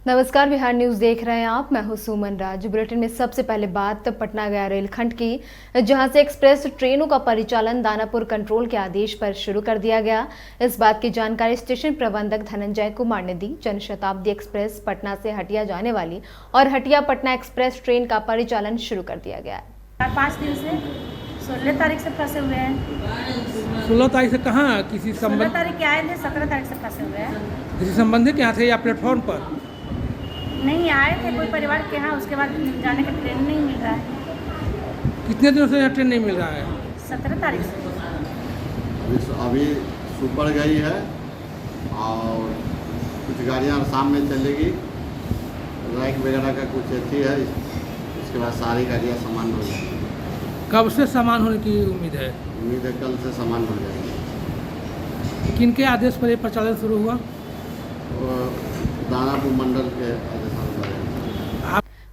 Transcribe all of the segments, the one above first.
नमस्कार, बिहार न्यूज देख रहे हैं आप। मैं हूं सुमन राज। बुलेटिन में सबसे पहले बात पटना गया रेलखंड की, जहां से एक्सप्रेस ट्रेनों का परिचालन दानापुर कंट्रोल के आदेश पर शुरू कर दिया गया। इस बात की जानकारी स्टेशन प्रबंधक धनंजय कुमार ने दी। जनशताब्दी एक्सप्रेस पटना से हटिया जाने वाली और हटिया पटना एक्सप्रेस ट्रेन का परिचालन शुरू कर दिया गया है। 5 दिन से 16 तारीख से फंसे हुए हैं। 16 तारीख से कहाँ किसी 16 तारीख के आए थे, 17 तारीख से फंसे हुए हैं। किसी संबंधित के यहाँ थे या प्लेटफॉर्म पर नहीं आए थे कोई परिवार के यहाँ, उसके बाद जाने का ट्रेन नहीं मिल रहा है। कितने दिनों से यहाँ ट्रेन नहीं मिल रहा है? 17 तारीख से। अभी सुपर गई है और कुछ गाड़ियाँ शाम में चलेगी, लाइक वगैरह का कुछ अच्छी है। इसके बाद सारी गाड़ियाँ सामान हो जाएगी। कब से सामान होने की उम्मीद है? उम्मीद है कल से सामान हो जाएगी। किनके आदेश पर ये प्रचालन शुरू हुआ? दानापुर मंडल के आदेशानुसार।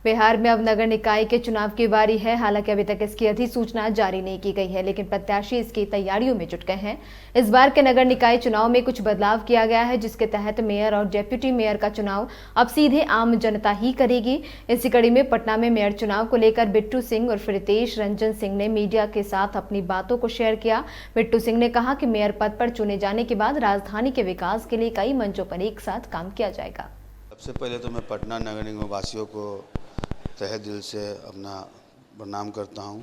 बिहार में अब नगर निकाय के चुनाव की बारी है। हालांकि अभी तक इसकी अधिसूचना जारी नहीं की गई है, लेकिन प्रत्याशी इसकी तैयारियों में जुट गए हैं। इस बार के नगर निकाय चुनाव में कुछ बदलाव किया गया है, जिसके तहत मेयर और डेप्यूटी मेयर का चुनाव अब सीधे आम जनता ही करेगी। इसी कड़ी में पटना में मेयर चुनाव को लेकर बिट्टू सिंह और रितेश रंजन सिंह ने मीडिया के साथ अपनी बातों को शेयर किया। बिट्टू सिंह ने कहा कि मेयर पद पर चुने जाने के बाद राजधानी के विकास के लिए कई मंचों पर एक साथ काम किया जाएगा। सबसे पहले तो मैं पटना नगर निगम वासियों को तहे दिल से अपना प्रणाम करता हूं।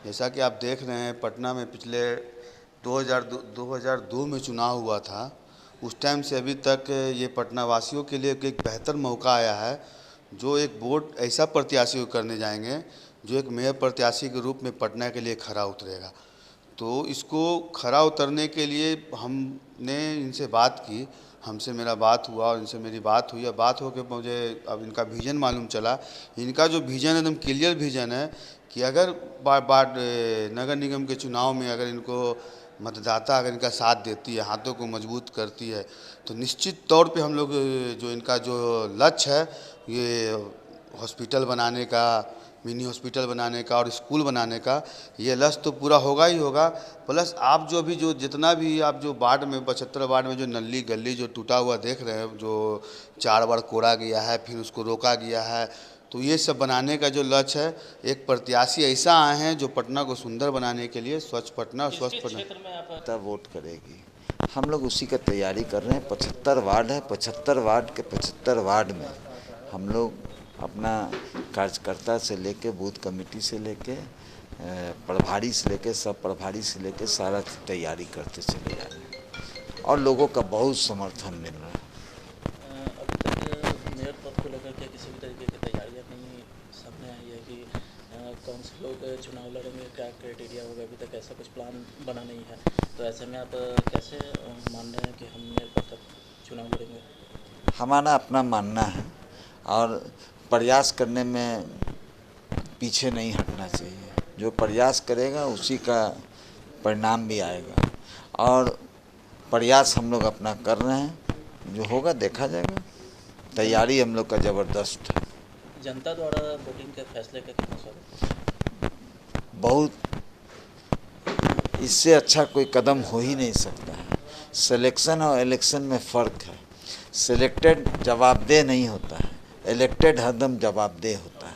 जैसा कि आप देख रहे हैं, पटना में पिछले 2002 में चुनाव हुआ था। उस टाइम से अभी तक ये पटना वासियों के लिए एक बेहतर मौका आया है, जो एक वोट ऐसा प्रत्याशी को करने जाएंगे जो एक मेयर प्रत्याशी के रूप में पटना के लिए खरा उतरेगा। तो इसको खरा उतरने के लिए हमने इनसे बात की, हमसे मेरा बात हुआ और इनसे मेरी बात हुई। अब बात हो के मुझे अब इनका विजन मालूम चला। इनका जो विजन है एकदम क्लियर विजन है कि अगर बार नगर निगम के चुनाव में अगर इनको मतदाता अगर इनका साथ देती है, हाथों को मजबूत करती है, तो निश्चित तौर पे हम लोग जो इनका जो लक्ष्य है, ये हॉस्पिटल बनाने का, मिनी हॉस्पिटल बनाने का और स्कूल बनाने का, ये लक्ष्य तो पूरा होगा ही होगा। प्लस आप जो अभी जो जितना भी आप जो वार्ड में 75 वार्ड में जो नली गली जो टूटा हुआ देख रहे हैं, जो 4 बार कोड़ा गया है, फिर उसको रोका गया है, तो ये सब बनाने का जो लक्ष्य है, एक प्रत्याशी ऐसा आए हैं जो पटना को सुंदर बनाने के लिए स्वच्छ पटना और स्वस्थ पटना वोट करेगी। हम लोग उसी का तैयारी कर रहे हैं। 75 वार्ड है, 75 वार्ड के 75 वार्ड में हम लोग अपना कार्यकर्ता से लेके बूथ कमेटी से लेके प्रभारी से लेके सब प्रभारी से लेके सारा तैयारी करते चले जा रहे हैं और लोगों का बहुत समर्थन मिल रहा है। अभी तक मेयर पद को लेकर के किसी भी तरीके की तैयारियां नहीं सामने आई है कि कौन से लोग चुनाव लड़ेंगे, क्या क्राइटेरिया होगा, अभी तक ऐसा कुछ प्लान बना नहीं है। तो ऐसे में आप कैसे मान रहे हैं कि हम मेयर पद तक चुनाव लड़ेंगे? हमारा अपना मानना है और प्रयास करने में पीछे नहीं हटना चाहिए। जो प्रयास करेगा उसी का परिणाम भी आएगा और प्रयास हम लोग अपना कर रहे हैं, जो होगा देखा जाएगा। तैयारी हम लोग का ज़बरदस्त है। जनता द्वारा वोटिंग के फैसले का कितना स्वागत? बहुत, इससे अच्छा कोई कदम हो ही नहीं सकता है। सिलेक्शन और इलेक्शन में फ़र्क है। सिलेक्टेड जवाबदेह नहीं होता है, इलेक्टेड हरदम जवाबदेह होता है।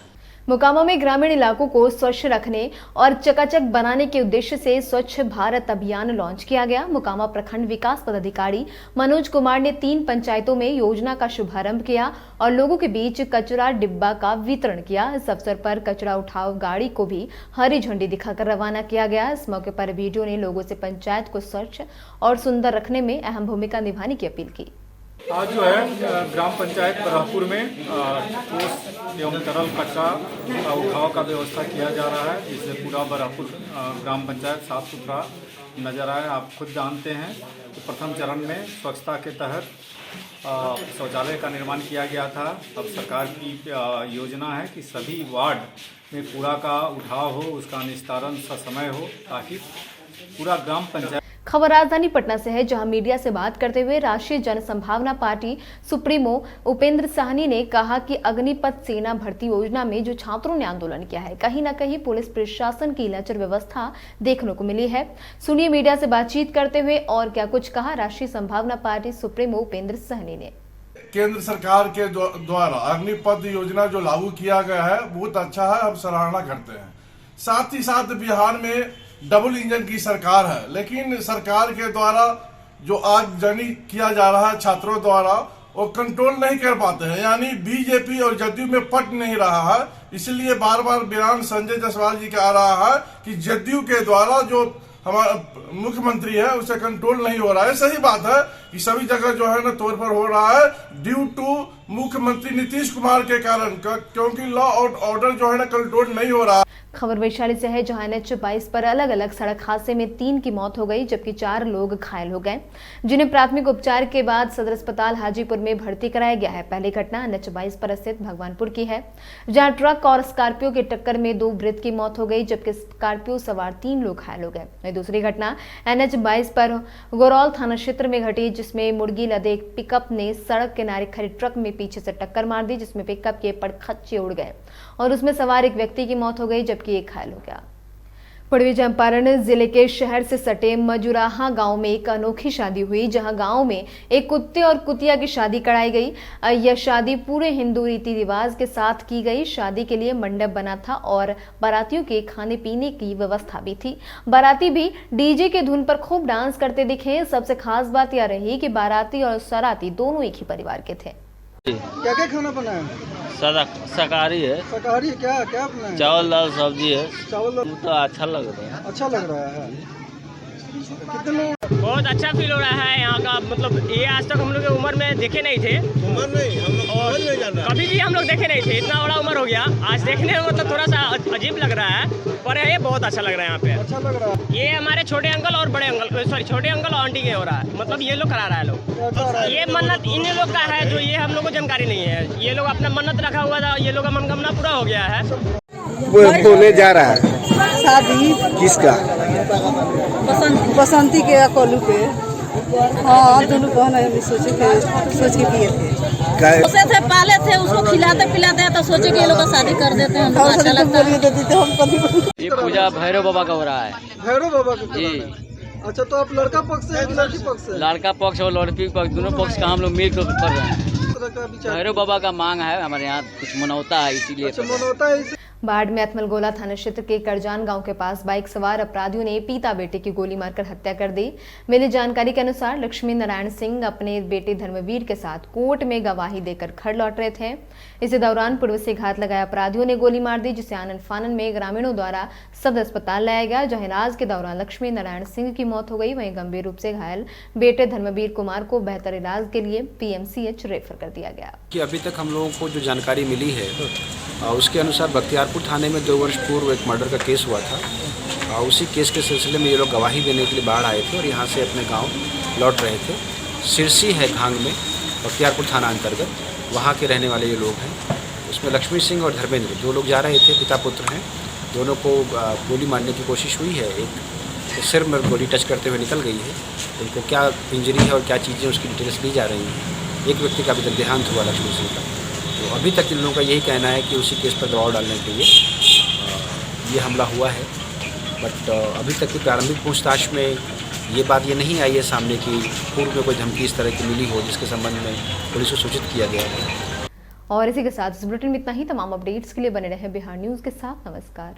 मोकामा में ग्रामीण इलाकों को स्वच्छ रखने और चकाचक बनाने के उद्देश्य से स्वच्छ भारत अभियान लॉन्च किया गया। मोकामा प्रखंड विकास पदाधिकारी मनोज कुमार ने 3 पंचायतों में योजना का शुभारंभ किया और लोगों के बीच कचरा डिब्बा का वितरण किया। इस अवसर पर कचरा उठाव गाड़ी को भी हरी झंडी दिखाकर रवाना किया गया। इस मौके पर वीडियो ने लोगों से पंचायत को स्वच्छ और सुंदर रखने में अहम भूमिका निभाने की अपील की। आज जो है ग्राम पंचायत बराहपुर में ठोस एवं तरल कचरा उठाव का व्यवस्था किया जा रहा है, जिससे पूरा बराहपुर ग्राम पंचायत साफ सुथरा नजर आए। आप खुद जानते हैं कि प्रथम चरण में स्वच्छता के तहत शौचालय का निर्माण किया गया था। अब सरकार की योजना है कि सभी वार्ड में कूड़ा का उठाव हो, उसका निस्तारण ससमय हो, ताकि पूरा ग्राम पंचायत। खबर राजधानी पटना से है, जहां मीडिया से बात करते हुए राष्ट्रीय जनसंभावना पार्टी सुप्रीमो उपेंद्र साहनी ने कहा कि अग्निपथ सेना भर्ती योजना में जो छात्रों ने आंदोलन किया है, कहीं न कहीं पुलिस प्रशासन की लचर व्यवस्था देखने को मिली है। सुनिए मीडिया से बातचीत करते हुए और क्या कुछ कहा राष्ट्रीय संभावना पार्टी सुप्रीमो उपेंद्र साहनी ने। केंद्र सरकार के द्वारा अग्निपथ योजना जो लागू किया गया है बहुत अच्छा है, हम सराहना करते हैं। साथ ही साथ बिहार में डबल इंजन की सरकार है, लेकिन सरकार के द्वारा जो आगजनी किया जा रहा है छात्रों द्वारा वो कंट्रोल नहीं कर पाते हैं, यानी बीजेपी और जदयू में पट नहीं रहा है। इसलिए बार बार बयान संजय जायसवाल जी का आ रहा है कि जदयू के द्वारा जो हमारा मुख्यमंत्री है उसे कंट्रोल नहीं हो रहा है। सही बात है कि सभी जगह जो है ना तौर पर हो रहा है ड्यू टू मुख्यमंत्री नीतीश कुमार के कारण, क्योंकि लॉ और ऑर्डर जो है ना कंट्रोल नहीं हो रहा। खबर वैशाली से है, जहां NH-22 पर अलग अलग सड़क हादसे में 3 की मौत हो गई जबकि 4 लोग घायल हो गए, जिन्हें प्राथमिक उपचार के बाद सदर अस्पताल हाजीपुर में भर्ती कराया गया है। पहली घटना NH-22 पर स्थित भगवानपुर की है, जहां ट्रक और स्कॉर्पियो की टक्कर में 2 वृद्ध की मौत हो गई जबकि स्कॉर्पियो सवार 3 लोग घायल हो गए। वहीं दूसरी घटना NH-22 पर गोरौल थाना क्षेत्र में घटी, जिसमें मुर्गी लदे एक पिकअप ने सड़क किनारे खड़े ट्रक में पीछे से टक्कर मार दी, जिसमें पिकअप के पड़खच्चे उड़ गए और उसमें सवार एक व्यक्ति की मौत हो गई जबकि एक घायल हो गया। पूर्वी चंपारण जिले के शहर से सटे मजुराहा गांव में एक अनोखी शादी हुई, जहां गांव में एक कुत्ते और कुतिया की शादी कराई गई। यह शादी पूरे हिंदू रीति रिवाज के साथ की गई। शादी के लिए मंडप बना था और बारातियों के खाने पीने की व्यवस्था भी थी। बाराती भी डीजे के धुन पर खूब डांस करते दिखे। सबसे खास बात यह रही कि बाराती और सराती दोनों एक ही परिवार के थे। क्या क्या खाना बनाया? शाकाहारी है। शाकाहारी क्या क्या बनाया? चावल दाल सब्जी है। चावल दाल तो अच्छा लग रहा है। अच्छा लग रहा है। कितने बहुत अच्छा फील हो रहा है यहाँ का, मतलब ये आज तक हम लोग की उम्र में देखे नहीं थे। उम्र नहीं, हम लोग कभी भी हम लोग देखे नहीं थे, इतना बड़ा उम्र हो गया आज देखने में, मतलब थोड़ा सा अजीब लग रहा है, पर ये बहुत अच्छा लग रहा है यहाँ पे। अच्छा लग रहा है। ये हमारे छोटे अंकल और बड़े अंकल, सॉरी छोटे अंकल और आंटी के हो रहा है, मतलब ये लोग करा रहा है लोग। ये मन्नत इन लोग का है जो ये हम लोग को जानकारी नहीं है। ये लोग अपना मन्नत रखा हुआ था, ये लोग का मनोकामना पूरा हो गया है। बोले जा रहा है शादी किसका? बसंती के कोलू के। हाँ दोनों बहन सोच के किए थे। उसे थे पाले थे, उसको खिलाते पिलाते हैं तो सोचे कि ये लोग का शादी कर देते हैं, हमको अच्छा लगता है। ये पूजा भैरव बाबा का हो रहा है। भैरव बाबा का जी। अच्छा, तो आप लड़का पक्ष से लड़की पक्ष से? लड़का पक्ष और लड़की पक्ष दोनों पक्ष का हम लोग मिलकर कर रहे हैं। भैरव बाबा का मांग है, हमारे यहाँ कुछ मनौता है इसीलिए। अच्छा, मनौता है। बाढ़ में अथमलगोला थाना क्षेत्र के करजान गांव के पास बाइक सवार अपराधियों ने पिता बेटे की गोली मारकर हत्या कर दी। मिली जानकारी के अनुसार लक्ष्मी नारायण सिंह अपने बेटे धर्मवीर के साथ कोर्ट में गवाही देकर घर लौट रहे थे। इसी दौरान पूर्व से घात लगाए अपराधियों ने गोली मार दी, जिसे आनन फानन में ग्रामीणों द्वारा सदर अस्पताल लाया गया, जहां इलाज के दौरान लक्ष्मी नारायण सिंह की मौत हो गई। वहीं गंभीर रूप से घायल बेटे धर्मवीर कुमार को बेहतर इलाज के लिए PMCH रेफर कर दिया गया। अभी तक हम लोगों को जो जानकारी मिली है उसके अनुसार बख्तियारपुर थाने में 2 वर्ष पूर्व एक मर्डर का केस हुआ था। उसी केस के सिलसिले में ये लोग गवाही देने के लिए बाढ़ आए थे और यहाँ से अपने गांव लौट रहे थे। सिरसी है घांग में, बख्तियारपुर थाना अंतर्गत, वहाँ के रहने वाले ये लोग हैं। उसमें लक्ष्मी सिंह और धर्मेंद्र 2 लोग जा रहे थे, पिता पुत्र हैं। दोनों को गोली मारने की कोशिश हुई है। एक सिर में गोली टच करते हुए निकल गई है। उनको क्या इंजरी है और क्या चीज़ें उसकी डिटेल्स ली जा रही हैं। एक व्यक्ति का अभी तक देहांत हुआ लक्ष्मी सिंह का। तो अभी तक इन लोगों का यही कहना है कि उसी केस पर दबाव डालने के लिए ये हमला हुआ है। बट अभी तक की प्रारंभिक पूछताछ में ये बात ये नहीं आई है सामने कि पूर्व में कोई धमकी इस तरह की मिली हो जिसके संबंध में पुलिस को सूचित किया गया है। और इसी के साथ इस बुलेटिन में इतना ही। तमाम अपडेट्स के लिए बने रहें बिहार न्यूज़ के साथ। नमस्कार।